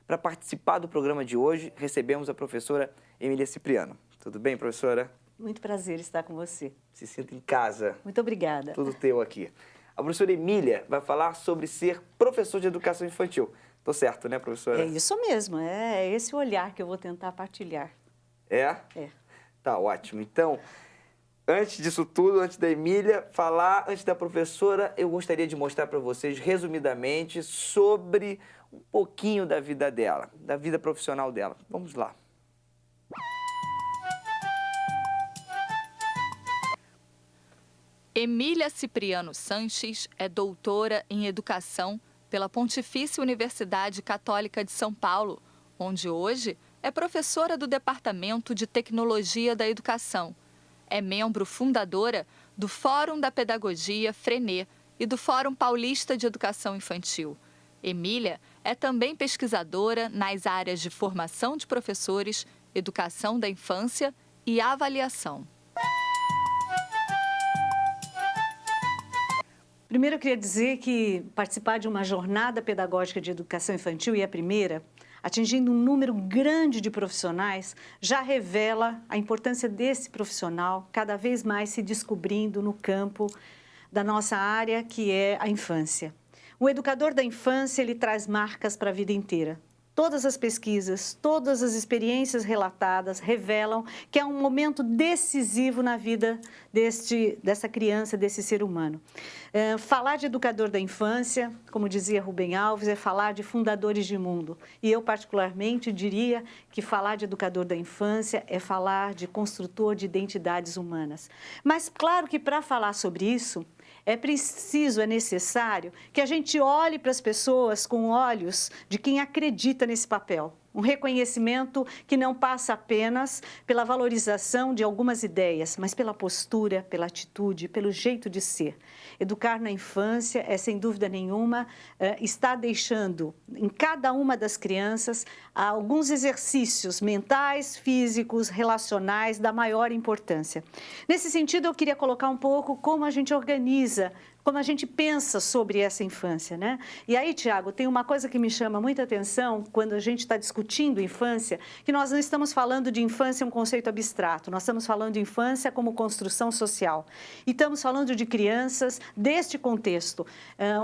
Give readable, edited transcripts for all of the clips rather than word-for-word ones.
Para participar do programa de hoje, recebemos a professora Emília Cipriano. Tudo bem, professora? Muito prazer estar com você. Se sinta em casa. Muito obrigada. Tudo teu aqui. A professora Emília vai falar sobre ser professor de educação infantil. Tô certo, né, professora? É isso mesmo, é esse olhar que eu vou tentar partilhar. É? É. Tá ótimo. Então, antes disso tudo, antes da Emília falar, antes da professora, eu gostaria de mostrar para vocês, resumidamente, sobre um pouquinho da vida dela, da vida profissional dela. Vamos lá. Emília Cipriano Sanches é doutora em Educação pela Pontifícia Universidade Católica de São Paulo, onde hoje é professora do Departamento de Tecnologia da Educação. É membro fundadora do Fórum da Pedagogia Frenê e do Fórum Paulista de Educação Infantil. Emília é também pesquisadora nas áreas de formação de professores, educação da infância e avaliação. Primeiro, eu queria dizer que participar de uma jornada pedagógica de educação infantil, e a primeira, atingindo um número grande de profissionais, já revela a importância desse profissional cada vez mais se descobrindo no campo da nossa área, que é a infância. O educador da infância, ele traz marcas para a vida inteira. Todas as pesquisas, todas as experiências relatadas revelam que é um momento decisivo na vida dessa criança, desse ser humano. Falar de educador da infância, como dizia Rubem Alves, é falar de fundadores de mundo. E eu, particularmente, diria que falar de educador da infância é falar de construtor de identidades humanas. Mas, claro que para falar sobre isso, é preciso, é necessário que a gente olhe para as pessoas com olhos de quem acredita nesse papel. Um reconhecimento que não passa apenas pela valorização de algumas ideias, mas pela postura, pela atitude, pelo jeito de ser. Educar na infância é, sem dúvida nenhuma, está deixando em cada uma das crianças alguns exercícios mentais, físicos, relacionais da maior importância. Nesse sentido, eu queria colocar um pouco como a gente organiza, como a gente pensa sobre essa infância, né? E aí, Tiago, tem uma coisa que me chama muita atenção quando a gente está discutindo infância, que nós não estamos falando de infância um conceito abstrato, nós estamos falando de infância como construção social. E estamos falando de crianças deste contexto.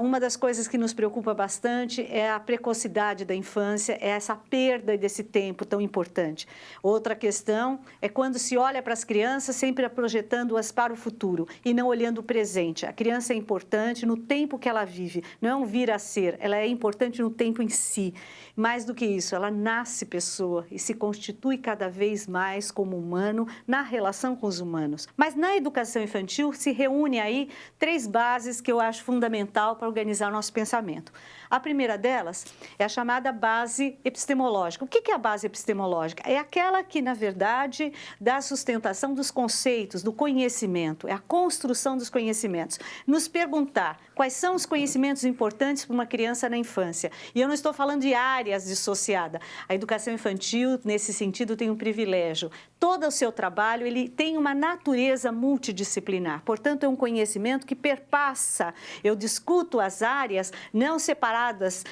Uma das coisas que nos preocupa bastante é a precocidade da infância, é essa perda desse tempo tão importante. Outra questão é quando se olha para as crianças sempre projetando-as para o futuro e não olhando o presente. A criança é importante no tempo que ela vive, não é um vir a ser, ela é importante no tempo em si. Mais do que isso, ela nasce pessoa e se constitui cada vez mais como humano na relação com os humanos. Mas na educação infantil se reúne aí 3 bases que eu acho fundamental para organizar o nosso pensamento. A primeira delas é a chamada base epistemológica. O que é a base epistemológica? É aquela que, na verdade, dá sustentação dos conceitos, do conhecimento, é a construção dos conhecimentos. Nos perguntar quais são os conhecimentos importantes para uma criança na infância. E eu não estou falando de áreas dissociadas. A educação infantil, nesse sentido, tem um privilégio. Todo o seu trabalho, ele tem uma natureza multidisciplinar. Portanto, é um conhecimento que perpassa. Eu discuto as áreas não separadas,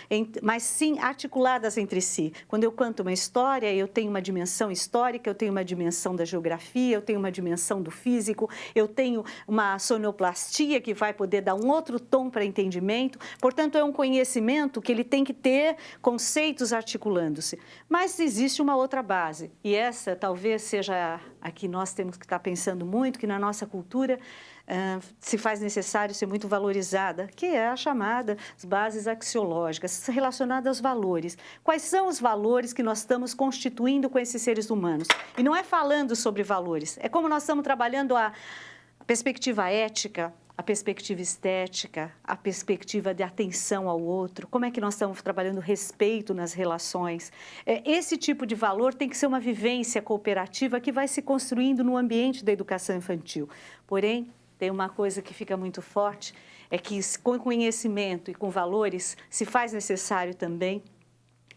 mas sim articuladas entre si. Quando eu conto uma história, eu tenho uma dimensão histórica, eu tenho uma dimensão da geografia, eu tenho uma dimensão do físico, eu tenho uma sonoplastia que vai poder dar um outro tom para entendimento. Portanto, é um conhecimento que ele tem que ter conceitos articulando-se. Mas existe uma outra base, e essa talvez seja a que nós temos que estar pensando muito, que na nossa cultura se faz necessário ser muito valorizada, que é a chamada bases axiológicas, relacionadas aos valores. Quais são os valores que nós estamos constituindo com esses seres humanos? E não é falando sobre valores, é como nós estamos trabalhando a perspectiva ética, a perspectiva estética, a perspectiva de atenção ao outro, como é que nós estamos trabalhando respeito nas relações. Esse tipo de valor tem que ser uma vivência cooperativa que vai se construindo no ambiente da educação infantil. Porém, tem uma coisa que fica muito forte, é que com conhecimento e com valores se faz necessário também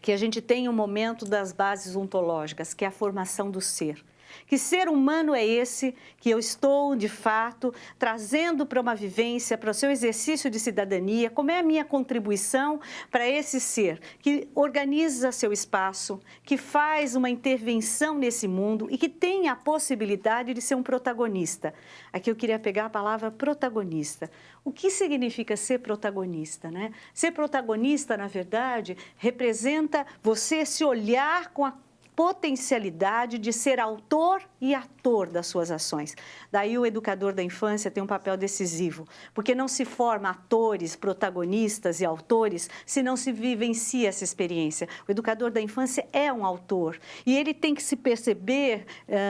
que a gente tenha um momento das bases ontológicas, que é a formação do ser. Que ser humano é esse que eu estou, de fato, trazendo para uma vivência, para o seu exercício de cidadania, como é a minha contribuição para esse ser que organiza seu espaço, que faz uma intervenção nesse mundo e que tem a possibilidade de ser um protagonista. Aqui eu queria pegar a palavra protagonista. O que significa ser protagonista, né? Ser protagonista, na verdade, representa você se olhar com a potencialidade de ser autor e ator das suas ações. Daí o educador da infância tem um papel decisivo, porque não se forma atores, protagonistas e autores se não se vivencia essa experiência. O educador da infância é um autor e ele tem que se perceber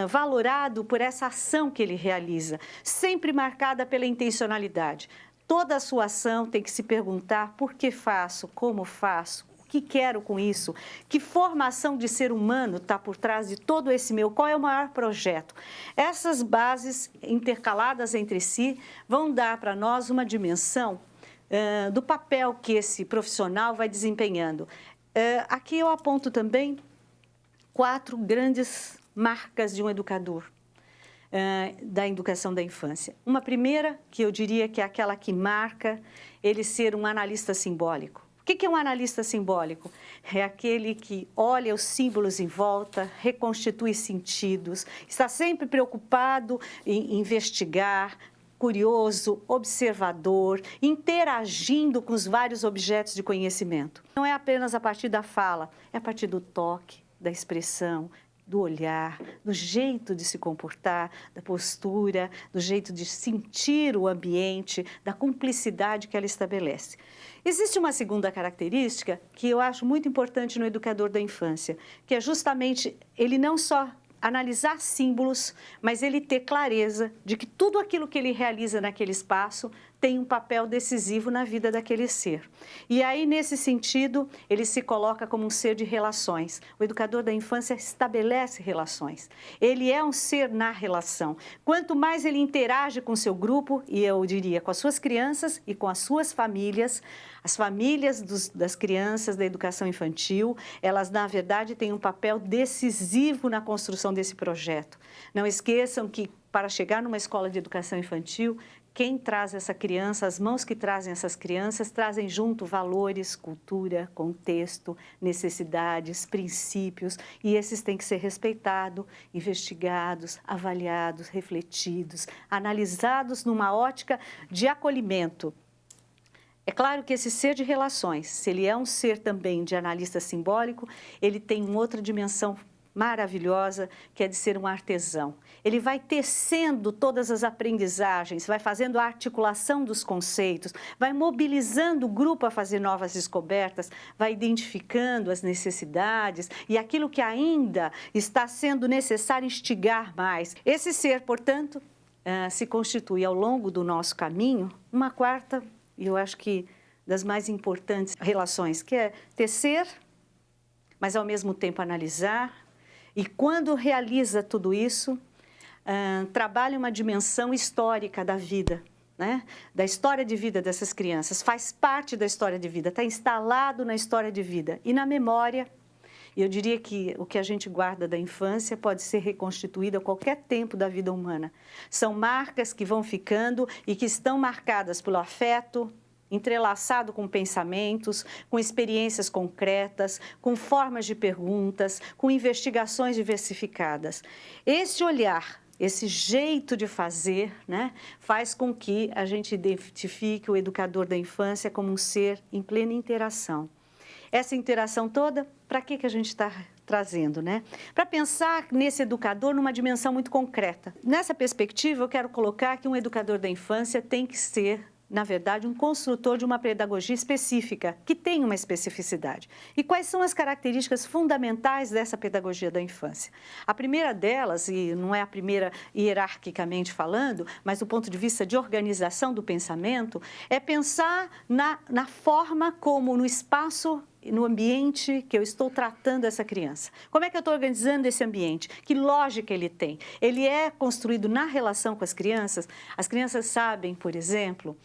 valorado por essa ação que ele realiza, sempre marcada pela intencionalidade. Toda a sua ação tem que se perguntar por que faço, como faço, o que quero com isso, que formação de ser humano está por trás de todo esse meu, qual é o maior projeto. Essas bases intercaladas entre si vão dar para nós uma dimensão do papel que esse profissional vai desempenhando. Aqui eu aponto também 4 grandes marcas de um educador da educação da infância. Uma primeira, que eu diria que é aquela que marca ele ser um analista simbólico. O que é um analista simbólico? É aquele que olha os símbolos em volta, reconstitui sentidos, está sempre preocupado em investigar, curioso, observador, interagindo com os vários objetos de conhecimento. Não é apenas a partir da fala, é a partir do toque, da expressão, do olhar, do jeito de se comportar, da postura, do jeito de sentir o ambiente, da cumplicidade que ela estabelece. Existe uma segunda característica que eu acho muito importante no educador da infância, que é justamente ele não só analisar símbolos, mas ele ter clareza de que tudo aquilo que ele realiza naquele espaço tem um papel decisivo na vida daquele ser. E aí, nesse sentido, ele se coloca como um ser de relações. O educador da infância estabelece relações. Ele é um ser na relação. Quanto mais ele interage com o seu grupo, e eu diria com as suas crianças e com as suas famílias, as famílias das crianças da educação infantil, elas, na verdade, têm um papel decisivo na construção desse projeto. Não esqueçam que, para chegar numa escola de educação infantil, quem traz essa criança, as mãos que trazem essas crianças, trazem junto valores, cultura, contexto, necessidades, princípios, e esses têm que ser respeitados, investigados, avaliados, refletidos, analisados numa ótica de acolhimento. É claro que esse ser de relações, se ele é um ser também de analista simbólico, ele tem uma outra dimensão maravilhosa, que é de ser um artesão. Ele vai tecendo todas as aprendizagens, vai fazendo a articulação dos conceitos, vai mobilizando o grupo a fazer novas descobertas, vai identificando as necessidades e aquilo que ainda está sendo necessário instigar mais. Esse ser, portanto, se constitui ao longo do nosso caminho uma quarta, e eu acho que das mais importantes relações, que é tecer, mas ao mesmo tempo analisar. E quando realiza tudo isso, trabalha uma dimensão histórica da vida, né? Da história de vida dessas crianças, faz parte da história de vida, está instalado na história de vida e na memória. E eu diria que o que a gente guarda da infância pode ser reconstituído a qualquer tempo da vida humana. São marcas que vão ficando e que estão marcadas pelo afeto, entrelaçado com pensamentos, com experiências concretas, com formas de perguntas, com investigações diversificadas. Esse olhar, esse jeito de fazer, né, faz com que a gente identifique o educador da infância como um ser em plena interação. Essa interação toda, para que a gente está trazendo, né? Para pensar nesse educador numa dimensão muito concreta. Nessa perspectiva, eu quero colocar que um educador da infância tem que ser, na verdade, um construtor de uma pedagogia específica, que tem uma especificidade. E quais são as características fundamentais dessa pedagogia da infância? A primeira delas, e não é a primeira hierarquicamente falando, mas do ponto de vista de organização do pensamento, é pensar na forma como no espaço no ambiente que eu estou tratando essa criança? Como é que eu estou organizando esse ambiente? Que lógica ele tem? Ele é construído na relação com as crianças? As crianças sabem, por exemplo,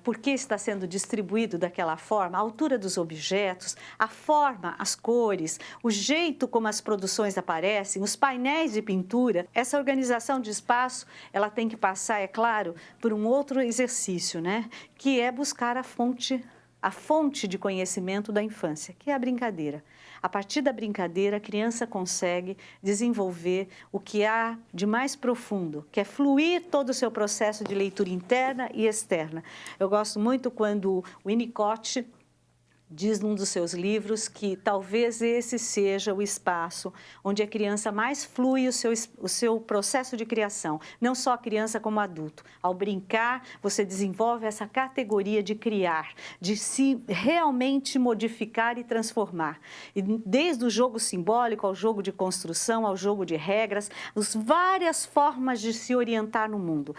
por que está sendo distribuído daquela forma, a altura dos objetos, a forma, as cores, o jeito como as produções aparecem, os painéis de pintura. Essa organização de espaço, ela tem que passar, é claro, por um outro exercício, né? Que é buscar a fonte de conhecimento da infância, que é a brincadeira. A partir da brincadeira, a criança consegue desenvolver o que há de mais profundo, que é fluir todo o seu processo de leitura interna e externa. Eu gosto muito quando o Winnicott diz num dos seus livros que talvez esse seja o espaço onde a criança mais flui o seu processo de criação, não só a criança como adulto. Ao brincar, você desenvolve essa categoria de criar, de se realmente modificar e transformar. E desde o jogo simbólico ao jogo de construção, ao jogo de regras, as várias formas de se orientar no mundo.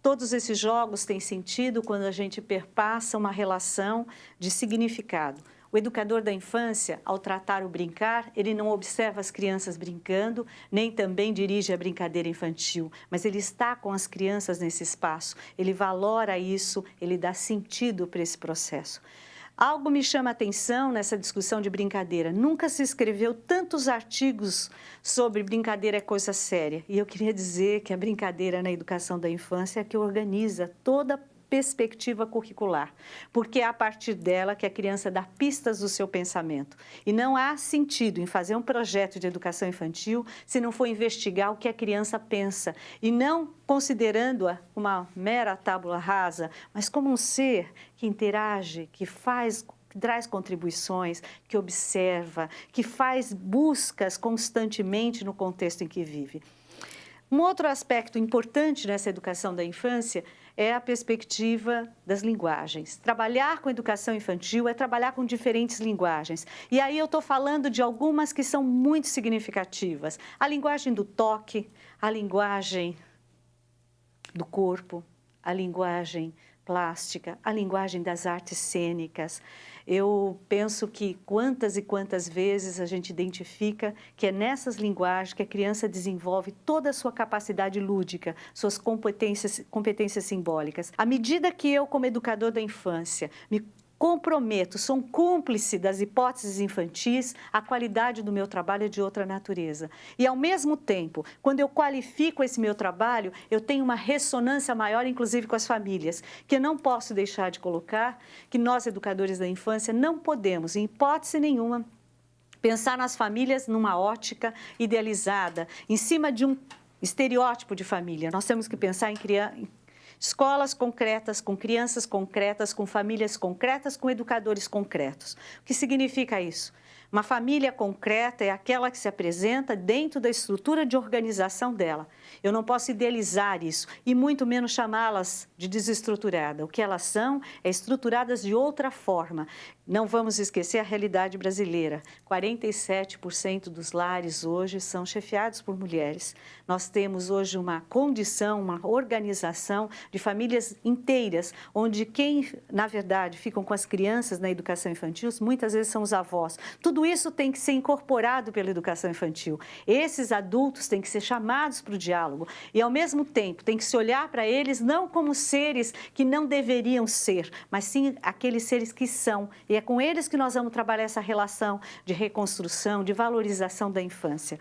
Todos esses jogos têm sentido quando a gente perpassa uma relação de significado. O educador da infância, ao tratar o brincar, ele não observa as crianças brincando, nem também dirige a brincadeira infantil, mas ele está com as crianças nesse espaço, ele valora isso, ele dá sentido para esse processo. Algo me chama a atenção nessa discussão de brincadeira. Nunca se escreveu tantos artigos sobre brincadeira é coisa séria. E eu queria dizer que a brincadeira na educação da infância é a que organiza toda a perspectiva curricular, porque é a partir dela que a criança dá pistas do seu pensamento. E não há sentido em fazer um projeto de educação infantil se não for investigar o que a criança pensa, e não considerando-a uma mera tábula rasa, mas como um ser que interage, que traz contribuições, que observa, que faz buscas constantemente no contexto em que vive. Um outro aspecto importante nessa educação da infância é a perspectiva das linguagens. Trabalhar com educação infantil é trabalhar com diferentes linguagens. E aí eu estou falando de algumas que são muito significativas. A linguagem do toque, a linguagem do corpo, a linguagem plástica, a linguagem das artes cênicas. Eu penso que quantas e quantas vezes a gente identifica que é nessas linguagens que a criança desenvolve toda a sua capacidade lúdica, suas competências simbólicas. À medida que eu, como educador da infância, me comprometo, sou um cúmplice das hipóteses infantis, a qualidade do meu trabalho é de outra natureza. E, ao mesmo tempo, quando eu qualifico esse meu trabalho, eu tenho uma ressonância maior, inclusive com as famílias, que eu não posso deixar de colocar, que nós, educadores da infância, não podemos, em hipótese nenhuma, pensar nas famílias numa ótica idealizada, em cima de um estereótipo de família. Nós temos que pensar em criar escolas concretas, com crianças concretas, com famílias concretas, com educadores concretos. O que significa isso? Uma família concreta é aquela que se apresenta dentro da estrutura de organização dela. Eu não posso idealizar isso e muito menos chamá-las de desestruturada. O que elas são é estruturadas de outra forma. Não vamos esquecer a realidade brasileira. 47% dos lares hoje são chefiados por mulheres. Nós temos hoje uma condição, uma organização de famílias inteiras, onde quem, na verdade, ficam com as crianças na educação infantil, muitas vezes são os avós. Tudo isso tem que ser incorporado pela educação infantil. Esses adultos têm que ser chamados para o diálogo e, ao mesmo tempo, tem que se olhar para eles não como seres que não deveriam ser, mas sim aqueles seres que são. E é com eles que nós vamos trabalhar essa relação de reconstrução, de valorização da infância.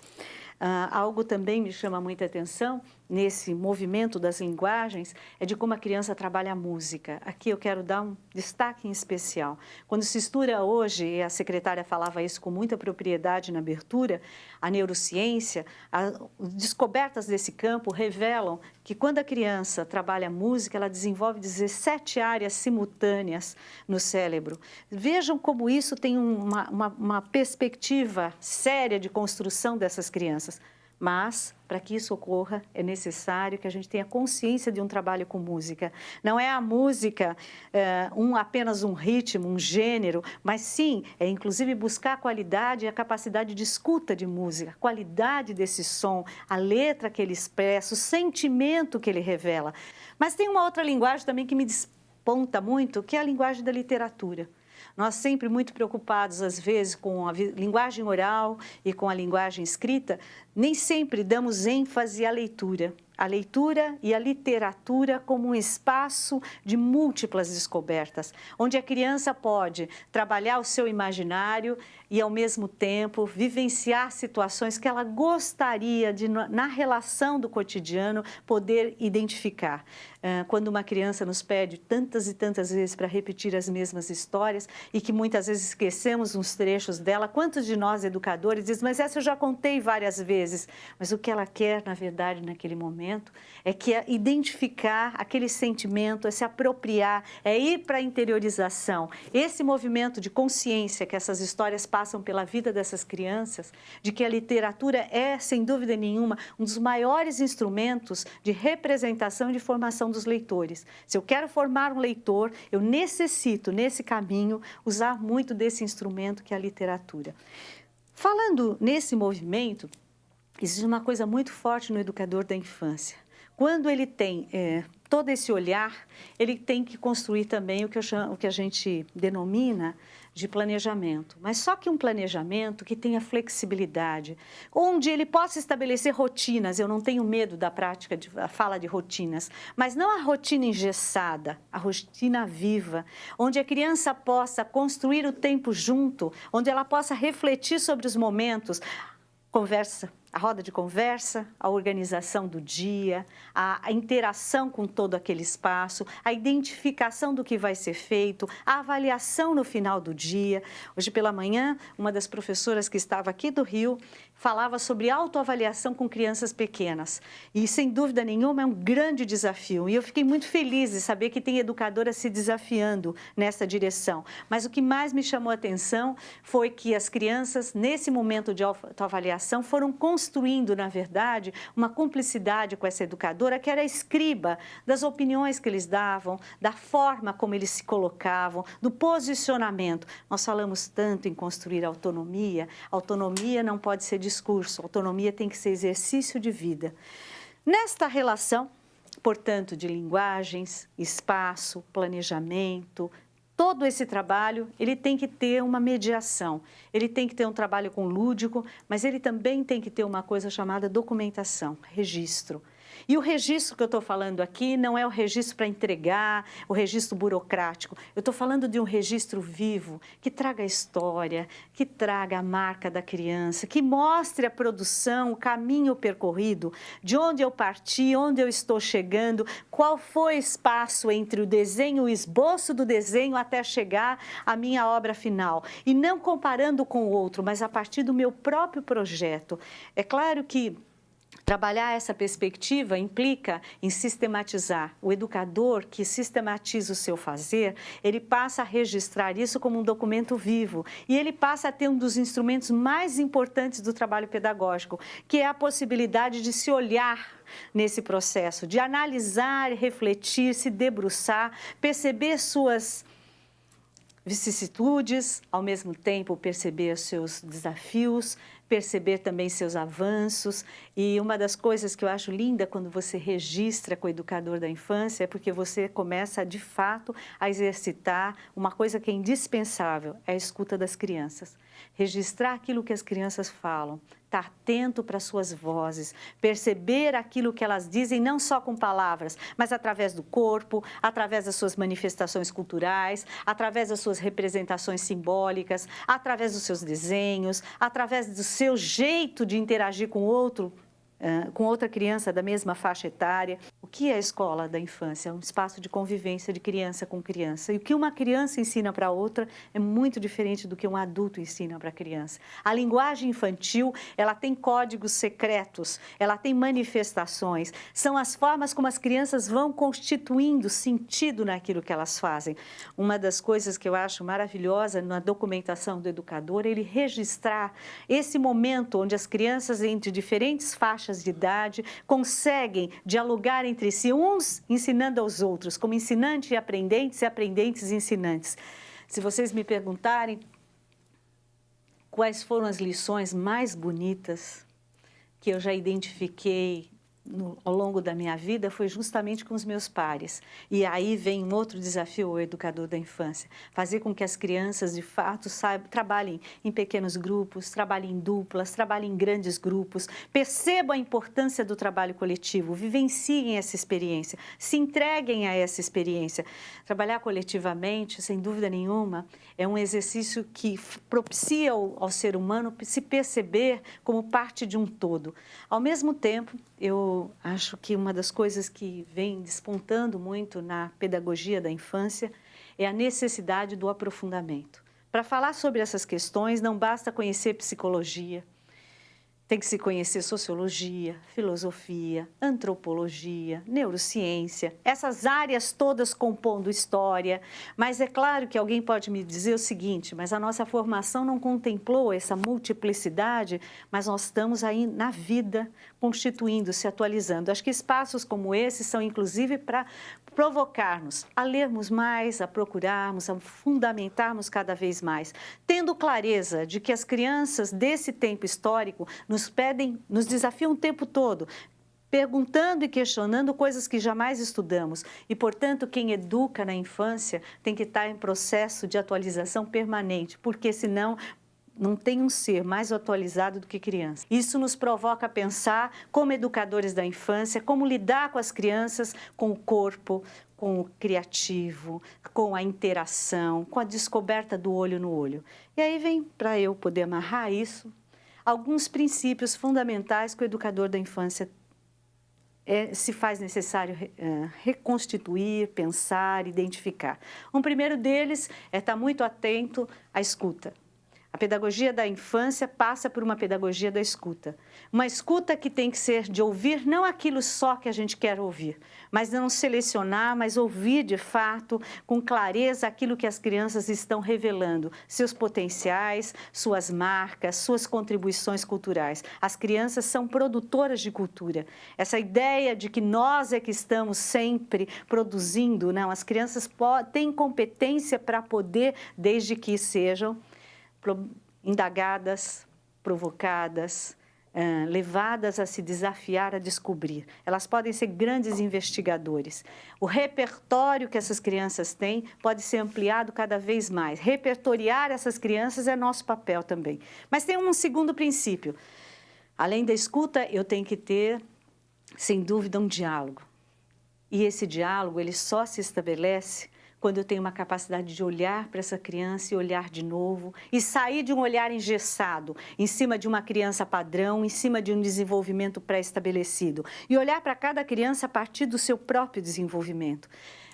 Algo também me chama muita atenção nesse movimento das linguagens é de como a criança trabalha a música. Aqui eu quero dar um destaque em especial. Quando se estuda hoje, e a secretária falava isso com muita propriedade na abertura, a neurociência, as descobertas desse campo revelam que quando a criança trabalha a música, ela desenvolve 17 áreas simultâneas no cérebro. Vejam como isso tem uma perspectiva séria de construção dessas crianças. Mas, para que isso ocorra, é necessário que a gente tenha consciência de um trabalho com música. Não é a música apenas um ritmo, um gênero, mas sim, é inclusive buscar a qualidade e a capacidade de escuta de música, a qualidade desse som, a letra que ele expressa, o sentimento que ele revela. Mas tem uma outra linguagem também que me desponta muito, que é a linguagem da literatura. Nós sempre muito preocupados, às vezes, com a linguagem oral e com a linguagem escrita, nem sempre damos ênfase à leitura. A leitura e a literatura como um espaço de múltiplas descobertas, onde a criança pode trabalhar o seu imaginário e, ao mesmo tempo, vivenciar situações que ela gostaria de, na relação do cotidiano, poder identificar. Quando uma criança nos pede tantas e tantas vezes para repetir as mesmas histórias e que muitas vezes esquecemos uns trechos dela, quantos de nós educadores dizem, mas essa eu já contei várias vezes, mas o que ela quer, na verdade, naquele momento, é que é identificar aquele sentimento, é se apropriar, é ir para a interiorização. Esse movimento de consciência que essas histórias passam pela vida dessas crianças, de que a literatura é, sem dúvida nenhuma, um dos maiores instrumentos de representação e de formação dos leitores. Se eu quero formar um leitor, eu necessito, nesse caminho, usar muito desse instrumento que é a literatura. Falando nesse movimento, existe uma coisa muito forte no educador da infância. Quando ele tem todo esse olhar, ele tem que construir também o que a gente denomina de planejamento. Mas só que um planejamento que tenha flexibilidade, onde ele possa estabelecer rotinas. Eu não tenho medo da prática, da fala de rotinas, mas não a rotina engessada, a rotina viva, onde a criança possa construir o tempo junto, onde ela possa refletir sobre os momentos, conversa, a roda de conversa, a organização do dia, a interação com todo aquele espaço, a identificação do que vai ser feito, a avaliação no final do dia. Hoje pela manhã, uma das professoras que estava aqui do Rio falava sobre autoavaliação com crianças pequenas. E, sem dúvida nenhuma, é um grande desafio. E eu fiquei muito feliz de saber que tem educadoras se desafiando nessa direção. Mas o que mais me chamou a atenção foi que as crianças, nesse momento de autoavaliação, foram construindo, na verdade, uma cumplicidade com essa educadora, que era a escriba das opiniões que eles davam, da forma como eles se colocavam, do posicionamento. Nós falamos tanto em construir autonomia. Autonomia não pode ser discurso, autonomia tem que ser exercício de vida. Nesta relação, portanto, de linguagens, espaço, planejamento, todo esse trabalho, ele tem que ter uma mediação, ele tem que ter um trabalho com lúdico, mas ele também tem que ter uma coisa chamada documentação, registro. E o registro que eu estou falando aqui não é o registro para entregar, o registro burocrático. Eu estou falando de um registro vivo, que traga a história, que traga a marca da criança, que mostre a produção, o caminho percorrido, de onde eu parti, onde eu estou chegando, qual foi o espaço entre o desenho, o esboço do desenho até chegar à minha obra final. E não comparando com o outro, mas a partir do meu próprio projeto. É claro que trabalhar essa perspectiva implica em sistematizar. O educador que sistematiza o seu fazer, ele passa a registrar isso como um documento vivo e ele passa a ter um dos instrumentos mais importantes do trabalho pedagógico, que é a possibilidade de se olhar nesse processo, de analisar, refletir, se debruçar, perceber suas vicissitudes, ao mesmo tempo perceber seus desafios, perceber também seus avanços. E uma das coisas que eu acho linda quando você registra com o educador da infância é porque você começa, de fato, a exercitar uma coisa que é indispensável, é a escuta das crianças. Registrar aquilo que as crianças falam, estar atento para suas vozes, perceber aquilo que elas dizem não só com palavras, mas através do corpo, através das suas manifestações culturais, através das suas representações simbólicas, através dos seus desenhos, através do seu jeito de interagir com outra criança da mesma faixa etária. O que é a escola da infância? É um espaço de convivência de criança com criança. E o que uma criança ensina para outra é muito diferente do que um adulto ensina para a criança. A linguagem infantil, ela tem códigos secretos, ela tem manifestações. São as formas como as crianças vão constituindo sentido naquilo que elas fazem. Uma das coisas que eu acho maravilhosa na documentação do educador é ele registrar esse momento onde as crianças, entre diferentes faixas de idade, conseguem dialogar entre si, uns ensinando aos outros, como ensinante e aprendentes e ensinantes. Se vocês me perguntarem quais foram as lições mais bonitas que eu já identifiquei ao longo da minha vida foi justamente com os meus pares. E aí vem um outro desafio ao educador da infância, fazer com que as crianças, de fato, trabalhem em pequenos grupos, trabalhem em duplas, trabalhem em grandes grupos, percebam a importância do trabalho coletivo, vivenciem essa experiência, se entreguem a essa experiência. Trabalhar coletivamente, sem dúvida nenhuma, é um exercício que propicia ao ser humano se perceber como parte de um todo. Ao mesmo tempo, eu acho que uma das coisas que vem despontando muito na pedagogia da infância é a necessidade do aprofundamento. Para falar sobre essas questões, não basta conhecer psicologia, tem que se conhecer sociologia, filosofia, antropologia, neurociência, essas áreas todas compondo história. Mas é claro que alguém pode me dizer o seguinte, mas a nossa formação não contemplou essa multiplicidade, mas nós estamos aí na vida, constituindo-se, atualizando. Acho que espaços como esse são inclusive para provocar-nos a lermos mais, a procurarmos, a fundamentarmos cada vez mais, tendo clareza de que as crianças desse tempo histórico nos desafiam o tempo todo, perguntando e questionando coisas que jamais estudamos. E, portanto, quem educa na infância tem que estar em processo de atualização permanente, porque senão não tem um ser mais atualizado do que criança. Isso nos provoca a pensar, como educadores da infância, como lidar com as crianças, com o corpo, com o criativo, com a interação, com a descoberta do olho no olho. E aí vem, para eu poder amarrar isso, alguns princípios fundamentais que o educador da infância se faz necessário reconstituir, pensar, identificar. Um primeiro deles é estar muito atento à escuta. A pedagogia da infância passa por uma pedagogia da escuta. Uma escuta que tem que ser de ouvir não aquilo só que a gente quer ouvir, mas não selecionar, mas ouvir de fato, com clareza, aquilo que as crianças estão revelando, seus potenciais, suas marcas, suas contribuições culturais. As crianças são produtoras de cultura. Essa ideia de que nós é que estamos sempre produzindo, não, as crianças têm competência para poder, desde que sejam indagadas, provocadas, levadas a se desafiar, a descobrir. Elas podem ser grandes investigadores. O repertório que essas crianças têm pode ser ampliado cada vez mais. Repertoriar essas crianças é nosso papel também. Mas tem um segundo princípio. Além da escuta, eu tenho que ter, sem dúvida, um diálogo. E esse diálogo, ele só se estabelece quando eu tenho uma capacidade de olhar para essa criança e olhar de novo, e sair de um olhar engessado, em cima de uma criança padrão, em cima de um desenvolvimento pré-estabelecido, e olhar para cada criança a partir do seu próprio desenvolvimento.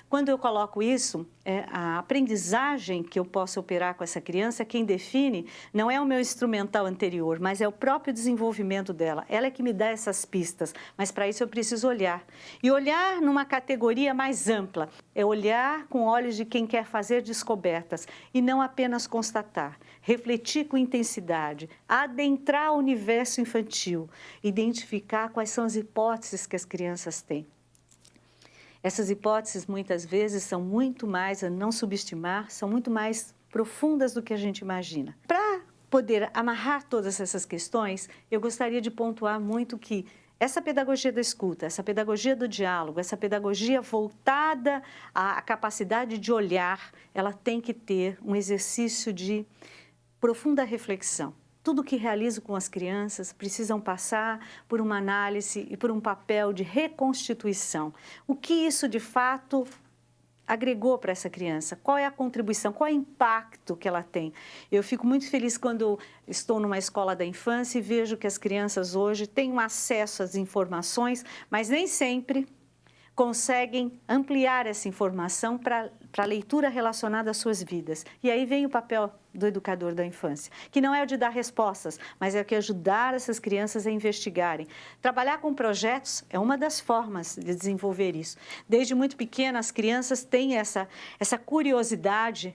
Quando eu coloco isso, a aprendizagem que eu posso operar com essa criança, quem define não é o meu instrumental anterior, mas é o próprio desenvolvimento dela. Ela é que me dá essas pistas, mas para isso eu preciso olhar. E olhar numa categoria mais ampla, é olhar com olhos de quem quer fazer descobertas e não apenas constatar. Refletir com intensidade, adentrar o universo infantil, identificar quais são as hipóteses que as crianças têm. Essas hipóteses, muitas vezes, são muito mais, a não subestimar, são muito mais profundas do que a gente imagina. Para poder amarrar todas essas questões, eu gostaria de pontuar muito que essa pedagogia da escuta, essa pedagogia do diálogo, essa pedagogia voltada à capacidade de olhar, ela tem que ter um exercício de profunda reflexão. Tudo que realizo com as crianças precisam passar por uma análise e por um papel de reconstituição. O que isso, de fato, agregou para essa criança? Qual é a contribuição? Qual é o impacto que ela tem? Eu fico muito feliz quando estou numa escola da infância e vejo que as crianças hoje têm um acesso às informações, mas nem sempre conseguem ampliar essa informação para a leitura relacionada às suas vidas. E aí vem o papel do educador da infância, que não é o de dar respostas, mas é o que ajudar essas crianças a investigarem. Trabalhar com projetos é uma das formas de desenvolver isso. Desde muito pequena, as crianças têm essa curiosidade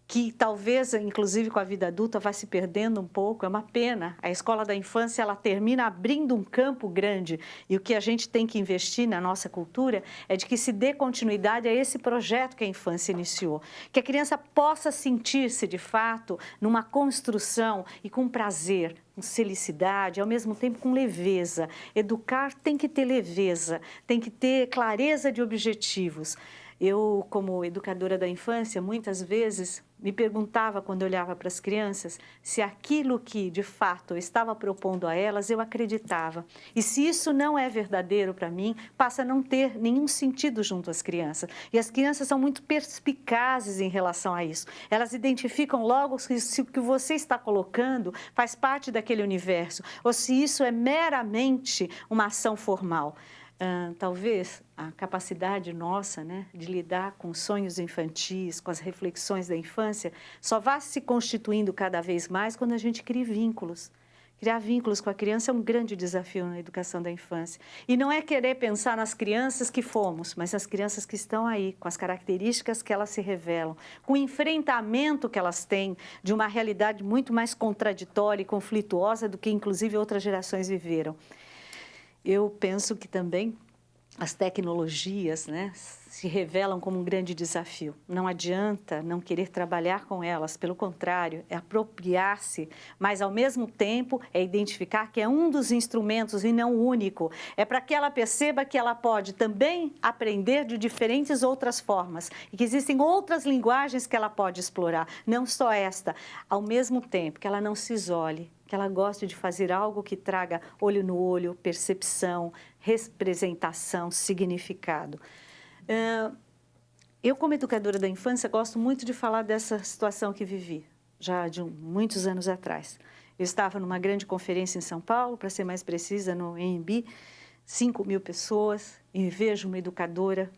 que talvez, inclusive com a vida adulta, vai se perdendo um pouco. É uma pena. A escola da infância, ela termina abrindo um campo grande. E o que a gente tem que investir na nossa cultura é de que se dê continuidade a esse projeto que a infância iniciou. Que a criança possa sentir-se, de fato, numa construção e com prazer, com felicidade, ao mesmo tempo com leveza. Educar tem que ter leveza, tem que ter clareza de objetivos. Eu, como educadora da infância, muitas vezes me perguntava, quando eu olhava para as crianças, se aquilo que, de fato, eu estava propondo a elas, eu acreditava. E se isso não é verdadeiro para mim, passa a não ter nenhum sentido junto às crianças. E as crianças são muito perspicazes em relação a isso. Elas identificam logo se o que você está colocando faz parte daquele universo, ou se isso é meramente uma ação formal. Talvez a capacidade nossa, né, de lidar com sonhos infantis, com as reflexões da infância, só vá se constituindo cada vez mais quando a gente cria vínculos. Criar vínculos com a criança é um grande desafio na educação da infância. E não é querer pensar nas crianças que fomos, mas nas crianças que estão aí, com as características que elas se revelam, com o enfrentamento que elas têm de uma realidade muito mais contraditória e conflituosa do que, inclusive, outras gerações viveram. Eu penso que também as tecnologias, né, se revelam como um grande desafio. Não adianta não querer trabalhar com elas, pelo contrário, é apropriar-se, mas ao mesmo tempo é identificar que é um dos instrumentos e não o único. É para que ela perceba que ela pode também aprender de diferentes outras formas e que existem outras linguagens que ela pode explorar, não só esta, ao mesmo tempo que ela não se isole, que ela goste de fazer algo que traga olho no olho, percepção, representação, significado. Eu, como educadora da infância, gosto muito de falar dessa situação que vivi, já de muitos anos atrás. Eu estava numa grande conferência em São Paulo, para ser mais precisa, no EMB, 5.000 pessoas, e vejo uma educadora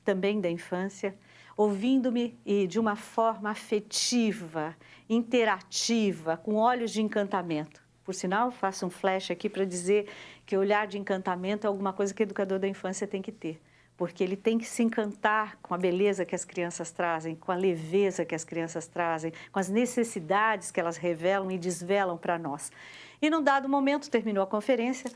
também da infância, ouvindo-me e de uma forma afetiva, interativa, com olhos de encantamento. Por sinal, faço um flash aqui para dizer que o olhar de encantamento é alguma coisa que o educador da infância tem que ter, porque ele tem que se encantar com a beleza que as crianças trazem, com a leveza que as crianças trazem, com as necessidades que elas revelam e desvelam para nós. E num dado momento, terminou a conferência,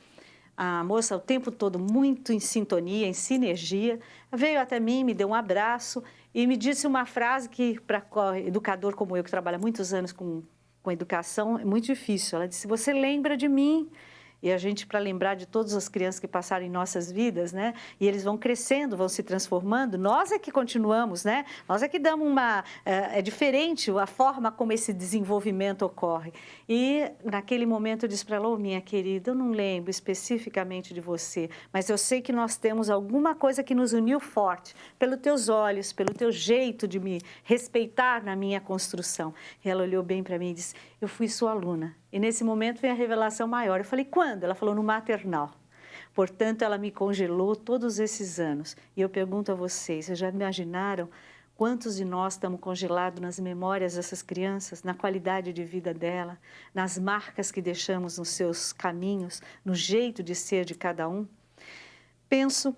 a moça o tempo todo muito em sintonia, em sinergia, veio até mim, me deu um abraço e me disse uma frase que, para educador como eu, que trabalha muitos anos com educação, é muito difícil. Ela disse: você lembra de mim? E a gente, para lembrar de todas as crianças que passaram em nossas vidas, né? E eles vão crescendo, vão se transformando, nós é que continuamos, né? Nós é que damos uma... É diferente a forma como esse desenvolvimento ocorre. E naquele momento eu disse para ela: minha querida, eu não lembro especificamente de você, mas eu sei que nós temos alguma coisa que nos uniu forte, pelos teus olhos, pelo teu jeito de me respeitar na minha construção. E ela olhou bem para mim e disse: eu fui sua aluna. E nesse momento veio a revelação maior. Eu falei: quando? Ela falou: no maternal. Portanto, ela me congelou todos esses anos. E eu pergunto a vocês, já imaginaram quantos de nós estamos congelados nas memórias dessas crianças, na qualidade de vida dela, nas marcas que deixamos nos seus caminhos, no jeito de ser de cada um? Penso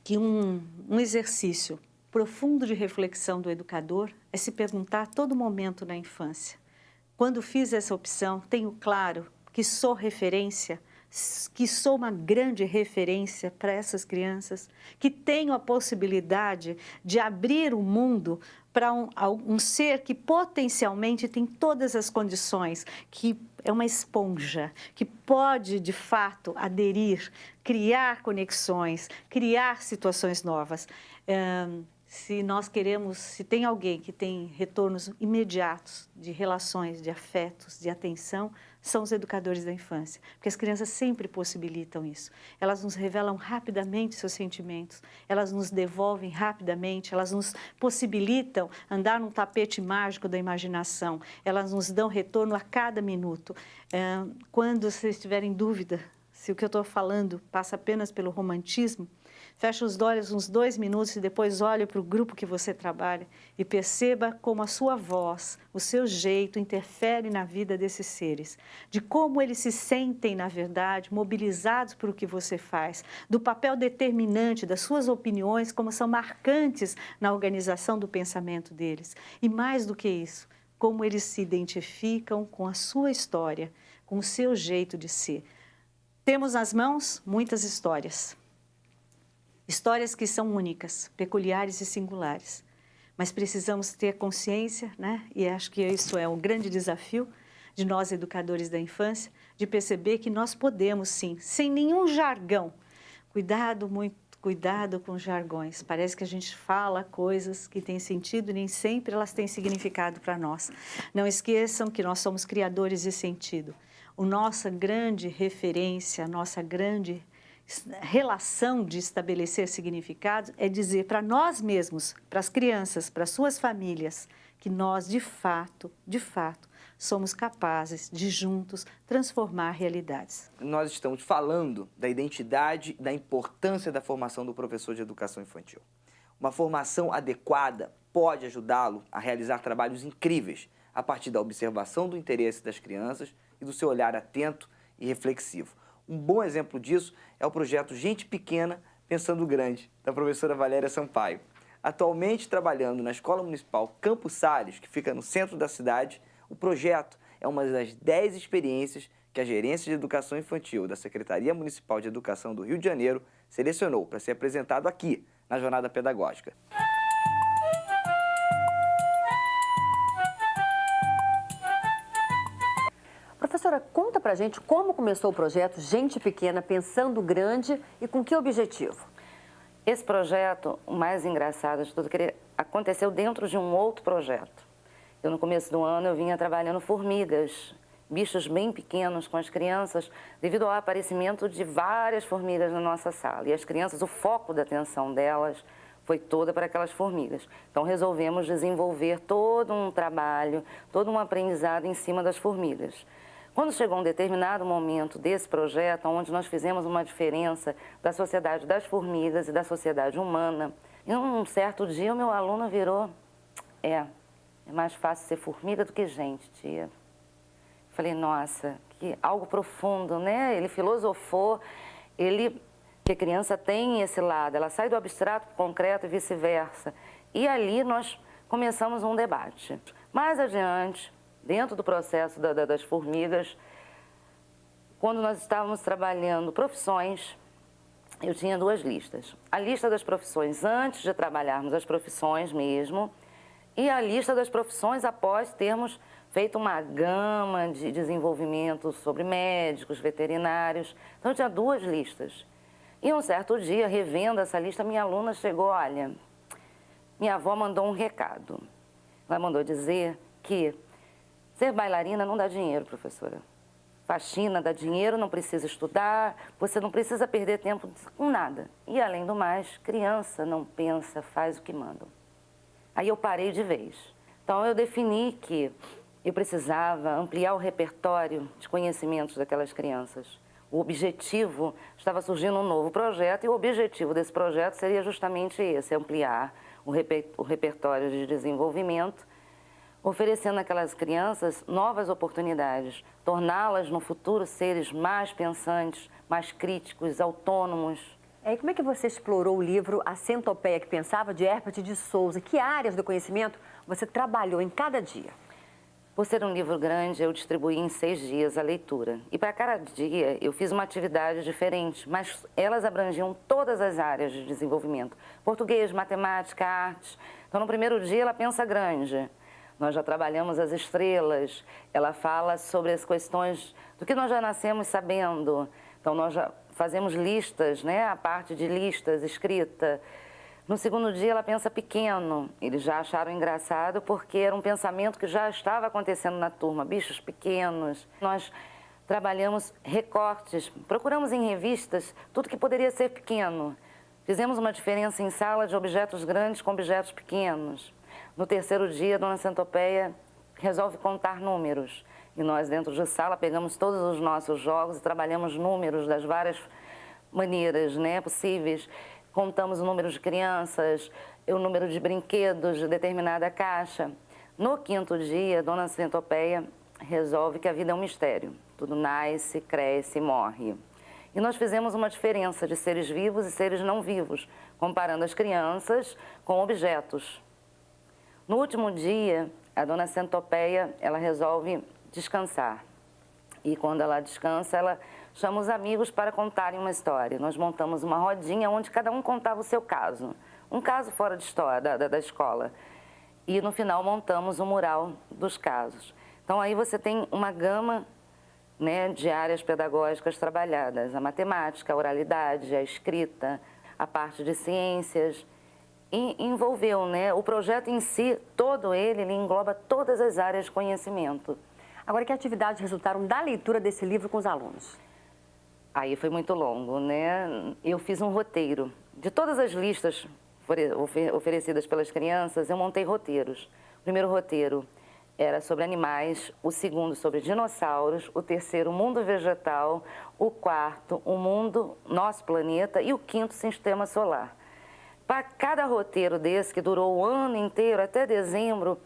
que um exercício profundo de reflexão do educador é se perguntar a todo momento na infância: quando fiz essa opção, tenho claro que sou referência, que sou uma grande referência para essas crianças, que tenho a possibilidade de abrir o mundo para um ser que potencialmente tem todas as condições, que é uma esponja, que pode, de fato, aderir, criar conexões, criar situações novas. Se nós queremos, se tem alguém que tem retornos imediatos de relações, de afetos, de atenção, são os educadores da infância, porque as crianças sempre possibilitam isso. Elas nos revelam rapidamente seus sentimentos, elas nos devolvem rapidamente, elas nos possibilitam andar num tapete mágico da imaginação, elas nos dão retorno a cada minuto. Quando vocês tiverem dúvida se o que eu estou falando passa apenas pelo romantismo, Feche os olhos uns 2 minutos e depois olhe para o grupo que você trabalha e perceba como a sua voz, o seu jeito interfere na vida desses seres, de como eles se sentem, na verdade, mobilizados por o que você faz, do papel determinante das suas opiniões, como são marcantes na organização do pensamento deles. E mais do que isso, como eles se identificam com a sua história, com o seu jeito de ser. Temos nas mãos muitas histórias. Histórias que são únicas, peculiares e singulares. Mas precisamos ter consciência, né? E acho que isso é um grande desafio de nós, educadores da infância, de perceber que nós podemos, sim, sem nenhum jargão. Cuidado com os jargões. Parece que a gente fala coisas que têm sentido e nem sempre elas têm significado para nós. Não esqueçam que nós somos criadores de sentido. A nossa grande referência, a nossa grande relação de estabelecer significados é dizer para nós mesmos, para as crianças, para as suas famílias, que nós, de fato, somos capazes de juntos transformar realidades. Nós estamos falando da identidade e da importância da formação do professor de educação infantil. Uma formação adequada pode ajudá-lo a realizar trabalhos incríveis a partir da observação do interesse das crianças e do seu olhar atento e reflexivo. Um bom exemplo disso é o projeto Gente Pequena Pensando Grande, da professora Valéria Sampaio. Atualmente trabalhando na Escola Municipal Campos Sales, que fica no centro da cidade, o projeto é uma das 10 experiências que a Gerência de Educação Infantil da Secretaria Municipal de Educação do Rio de Janeiro selecionou para ser apresentado aqui, na Jornada Pedagógica. Professora, conta pra gente como começou o projeto Gente Pequena Pensando Grande e com que objetivo? Esse projeto, o mais engraçado de tudo, aconteceu dentro de um outro projeto. Eu, no começo do ano, eu vinha trabalhando formigas, bichos bem pequenos com as crianças, devido ao aparecimento de várias formigas na nossa sala. E as crianças, o foco da atenção delas foi toda para aquelas formigas. Então, resolvemos desenvolver todo um trabalho, todo um aprendizado em cima das formigas. Quando chegou um determinado momento desse projeto, onde nós fizemos uma diferença da sociedade das formigas e da sociedade humana, e um certo dia o meu aluno virou, é mais fácil ser formiga do que gente, tia. Falei, nossa, que algo profundo, né? Ele filosofou, que a criança tem esse lado, ela sai do abstrato para o concreto e vice-versa. E ali nós começamos um debate. Mais adiante, dentro do processo das formigas, quando nós estávamos trabalhando profissões, eu tinha 2 listas. A lista das profissões antes de trabalharmos as profissões mesmo, e a lista das profissões após termos feito uma gama de desenvolvimento sobre médicos, veterinários. Então, eu tinha 2 listas. E um certo dia, revendo essa lista, minha aluna chegou, olha, minha avó mandou um recado. Ela mandou dizer que ser bailarina não dá dinheiro, professora. Faxina dá dinheiro, não precisa estudar, você não precisa perder tempo com nada. E, além do mais, criança não pensa, faz o que mandam. Aí eu parei de vez. Então, eu defini que eu precisava ampliar o repertório de conhecimentos daquelas crianças. O objetivo, estava surgindo um novo projeto, e o objetivo desse projeto seria justamente esse, ampliar o repertório de desenvolvimento, oferecendo àquelas crianças novas oportunidades, torná-las no futuro seres mais pensantes, mais críticos, autônomos. E como é que você explorou o livro A Centopeia que Pensava, de Herbert de Souza? Que áreas do conhecimento você trabalhou em cada dia? Por ser um livro grande, eu distribuí em 6 dias a leitura. E para cada dia eu fiz uma atividade diferente, mas elas abrangiam todas as áreas de desenvolvimento. Português, matemática, artes. Então, no primeiro dia, ela pensa grande. Nós já trabalhamos as estrelas, ela fala sobre as questões do que nós já nascemos sabendo. Então, nós já fazemos listas, né? A parte de listas, escrita. No segundo dia, ela pensa pequeno. Eles já acharam engraçado porque era um pensamento que já estava acontecendo na turma. Bichos pequenos. Nós trabalhamos recortes, procuramos em revistas tudo que poderia ser pequeno. Fizemos uma diferença em sala de objetos grandes com objetos pequenos. No terceiro dia, a dona Centopeia resolve contar números. E nós, dentro de sala, pegamos todos os nossos jogos e trabalhamos números das várias maneiras, né, possíveis. contamos o número de crianças, o número de brinquedos de determinada caixa. No 5º dia, Dona Centopeia resolve que a vida é um mistério. Tudo nasce, cresce e morre. E nós fizemos uma diferença de seres vivos e seres não vivos, comparando as crianças com objetos. No último dia, a Dona Centopeia, ela resolve descansar. E quando ela descansa, ela chama os amigos para contarem uma história. Nós montamos uma rodinha onde cada um contava o seu caso. Um caso fora de história, da escola. E no final montamos o mural dos casos. Então aí você tem uma gama, né, de áreas pedagógicas trabalhadas. A matemática, a oralidade, a escrita, a parte de ciências. E envolveu, né, o projeto em si, todo ele engloba todas as áreas de conhecimento. Agora, que atividades resultaram da leitura desse livro com os alunos? Aí foi muito longo, né? Eu fiz um roteiro. De todas as listas oferecidas pelas crianças, eu montei roteiros. O primeiro roteiro era sobre animais, o segundo sobre dinossauros, o terceiro, o mundo vegetal, o quarto, o mundo, nosso planeta, e o quinto, sistema solar. Para cada roteiro desse, que durou o ano inteiro, até dezembro,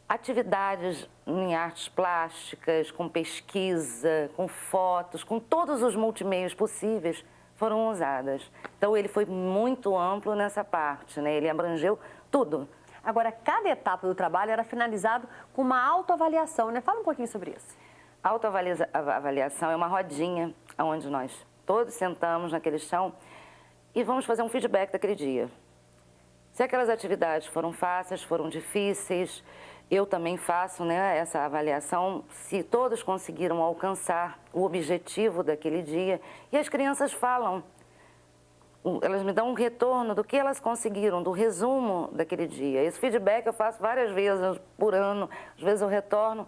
atividades em artes plásticas, com pesquisa, com fotos, com todos os multimeios possíveis foram usadas. Então, ele foi muito amplo nessa parte, né? Ele abrangeu tudo. Agora, cada etapa do trabalho era finalizado com uma autoavaliação, né? Fala um pouquinho sobre isso. A autoavaliação é uma rodinha onde nós todos sentamos naquele chão e vamos fazer um feedback daquele dia. Se aquelas atividades foram fáceis, foram difíceis, eu também faço, né, essa avaliação, se todos conseguiram alcançar o objetivo daquele dia. E as crianças falam, elas me dão um retorno do que elas conseguiram, do resumo daquele dia. Esse feedback eu faço várias vezes por ano, às vezes eu retorno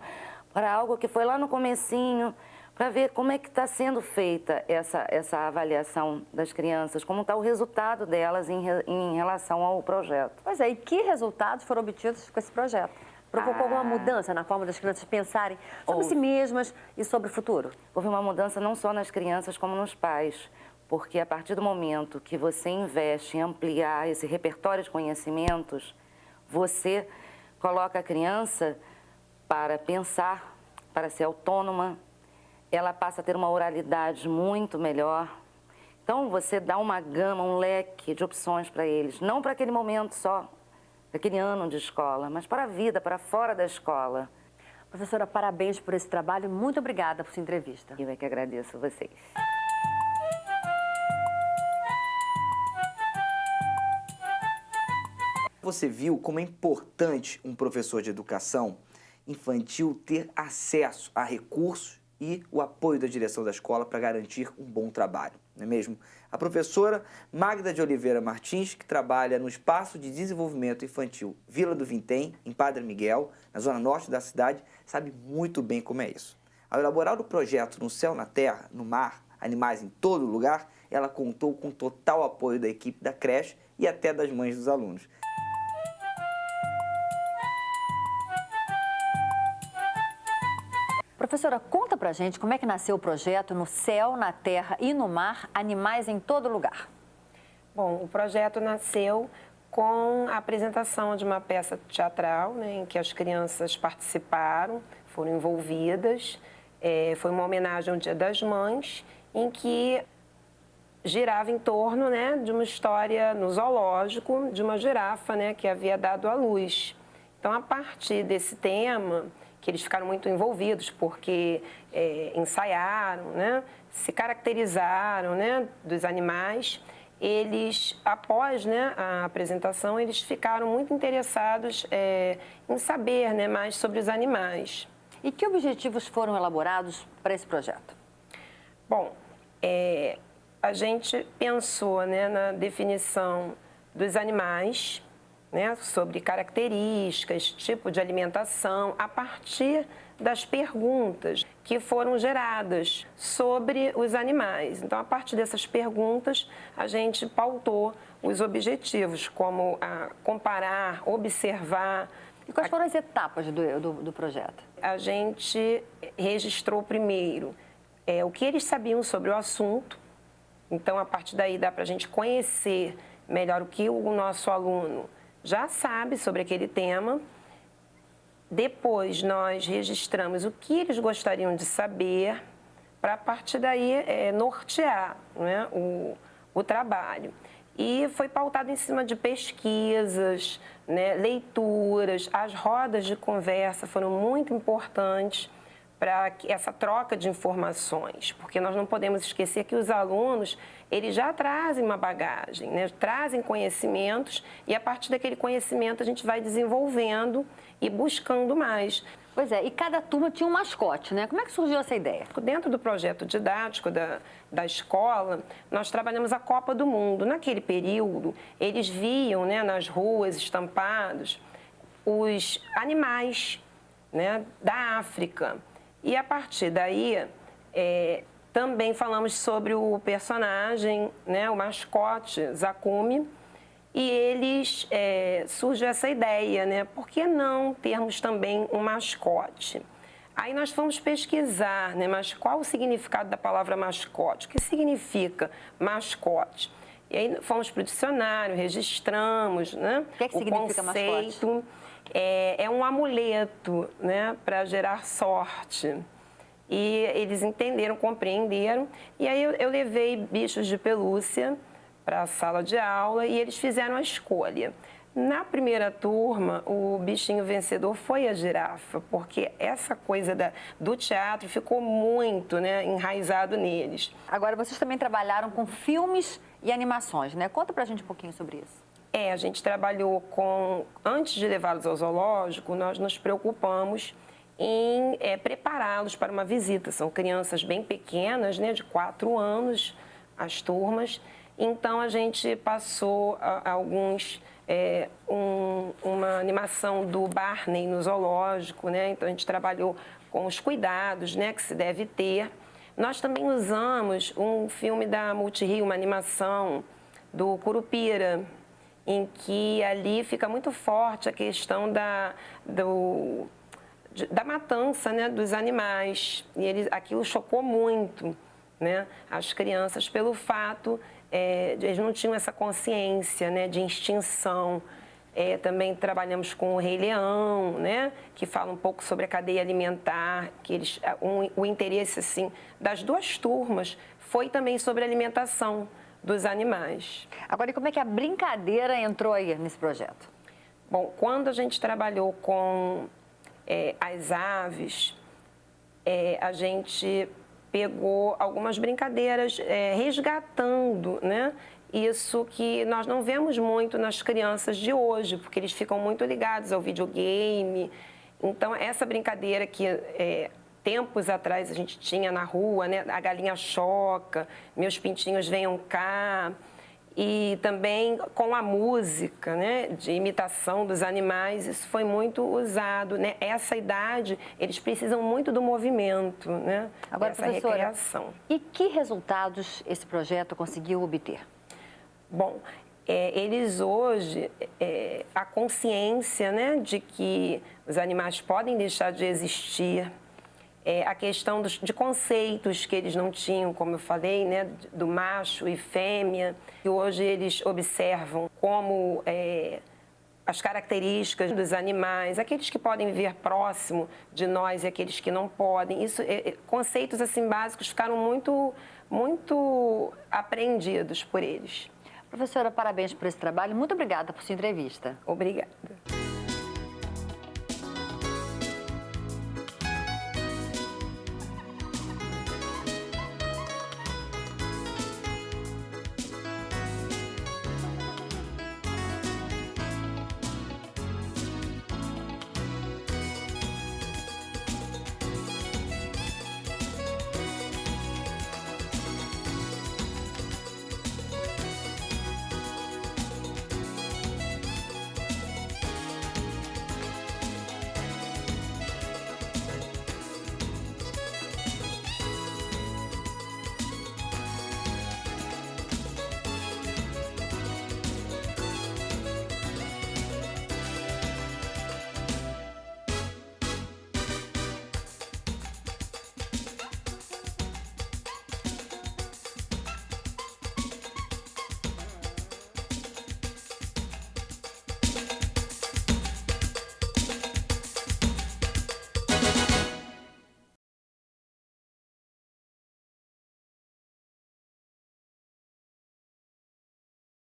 para algo que foi lá no comecinho, para ver como é que está sendo feita essa avaliação das crianças, como está o resultado delas em relação ao projeto. Pois é, e que resultados foram obtidos com esse projeto? Provocou alguma mudança na forma das crianças pensarem sobre si mesmas e sobre o futuro? Houve uma mudança não só nas crianças, como nos pais. Porque a partir do momento que você investe em ampliar esse repertório de conhecimentos, você coloca a criança para pensar, para ser autônoma, ela passa a ter uma oralidade muito melhor. Então, você dá uma gama, um leque de opções para eles, não para aquele momento só, daquele ano de escola, mas para a vida, para fora da escola. Professora, parabéns por esse trabalho. Muito obrigada por sua entrevista. Eu é que agradeço a vocês. Você viu como é importante um professor de educação infantil ter acesso a recursos e o apoio da direção da escola para garantir um bom trabalho, não é mesmo? A professora Magda de Oliveira Martins, que trabalha no Espaço de Desenvolvimento Infantil Vila do Vintém, em Padre Miguel, na zona norte da cidade, sabe muito bem como é isso. Ao elaborar o projeto No Céu, na Terra, no Mar, Animais em Todo Lugar, ela contou com total apoio da equipe da creche e até das mães dos alunos. Professora, conta pra gente como é que nasceu o projeto No Céu, na Terra e no Mar, Animais em Todo Lugar. Bom, o projeto nasceu com a apresentação de uma peça teatral, né, em que as crianças participaram, foram envolvidas. Foi uma homenagem ao Dia das Mães, em que girava em torno, né, de uma história no zoológico de uma girafa, né, que havia dado à luz. Então, a partir desse tema, que eles ficaram muito envolvidos, porque ensaiaram, né, se caracterizaram, né, dos animais, eles, após, né, a apresentação, eles ficaram muito interessados em saber, né, mais sobre os animais. E que objetivos foram elaborados para esse projeto? Bom, a gente pensou, né, na definição dos animais, né, sobre características, tipo de alimentação, a partir das perguntas que foram geradas sobre os animais. Então, a partir dessas perguntas, a gente pautou os objetivos, como comparar, observar. E quais foram as etapas do projeto? A gente registrou primeiro o que eles sabiam sobre o assunto, Então, a partir daí, dá para a gente conhecer melhor o que o nosso aluno já sabe sobre aquele tema. Depois, nós registramos o que eles gostariam de saber, para, a partir daí, nortear, né, o trabalho. E foi pautado em cima de pesquisas, né, leituras. As rodas de conversa foram muito importantes para essa troca de informações, porque nós não podemos esquecer que os alunos, eles já trazem uma bagagem, né? Trazem conhecimentos, e a partir daquele conhecimento a gente vai desenvolvendo e buscando mais. Pois é, e cada turma tinha um mascote, né? Como é que surgiu essa ideia? Dentro do projeto didático da escola, nós trabalhamos a Copa do Mundo. Naquele período, eles viam, né, nas ruas estampados os animais, né, da África. E a partir daí, também falamos sobre o personagem, né, o mascote, Zakumi, e eles surgiu essa ideia, né? Por que não termos também um mascote? Aí nós fomos pesquisar, né, mas qual o significado da palavra mascote? O que significa mascote? E aí fomos para o dicionário, registramos, né? O que significa conceito. mascote? É um amuleto, né, para gerar sorte. E eles entenderam, compreenderam. E aí eu levei bichos de pelúcia para a sala de aula e eles fizeram a escolha. Na primeira turma, o bichinho vencedor foi a girafa, porque essa coisa do teatro ficou muito, né, enraizado neles. Agora, vocês também trabalharam com filmes e animações, né? Conta pra gente um pouquinho sobre isso. A gente trabalhou antes de levá-los ao zoológico, nós nos preocupamos em prepará-los para uma visita. São crianças bem pequenas, né, de 4 anos, as turmas. Então, a gente passou uma animação do Barney no zoológico, né? Então, a gente trabalhou com os cuidados, né, que se deve ter. Nós também usamos um filme da Multirio, uma animação do Curupira, em que ali fica muito forte a questão da matança, né, dos animais. E aquilo chocou muito, né, as crianças pelo fato eles não tinham essa consciência, né, de extinção. Também trabalhamos com o Rei Leão, né, que fala um pouco sobre a cadeia alimentar, que o interesse assim, das duas turmas foi também sobre a alimentação dos animais. Agora, e como é que a brincadeira entrou aí nesse projeto? Bom, quando a gente trabalhou com as aves, a gente pegou algumas brincadeiras resgatando, né, isso que nós não vemos muito nas crianças de hoje, porque eles ficam muito ligados ao videogame. Então, essa brincadeira que tempos atrás a gente tinha na rua, né, a galinha choca, meus pintinhos venham cá, e também com a música, né, de imitação dos animais, isso foi muito usado, né? Essa idade, eles precisam muito do movimento, né? Agora, dessa professora, recreação. E que resultados esse projeto conseguiu obter? Bom, eles hoje, a consciência, né, de que os animais podem deixar de existir, a questão de conceitos que eles não tinham, como eu falei, né, do macho e fêmea, e hoje eles observam como as características dos animais, aqueles que podem viver próximo de nós e aqueles que não podem. Isso, conceitos assim básicos ficaram muito aprendidos por eles. Professora, parabéns por esse trabalho. Muito obrigada por sua entrevista. Obrigada.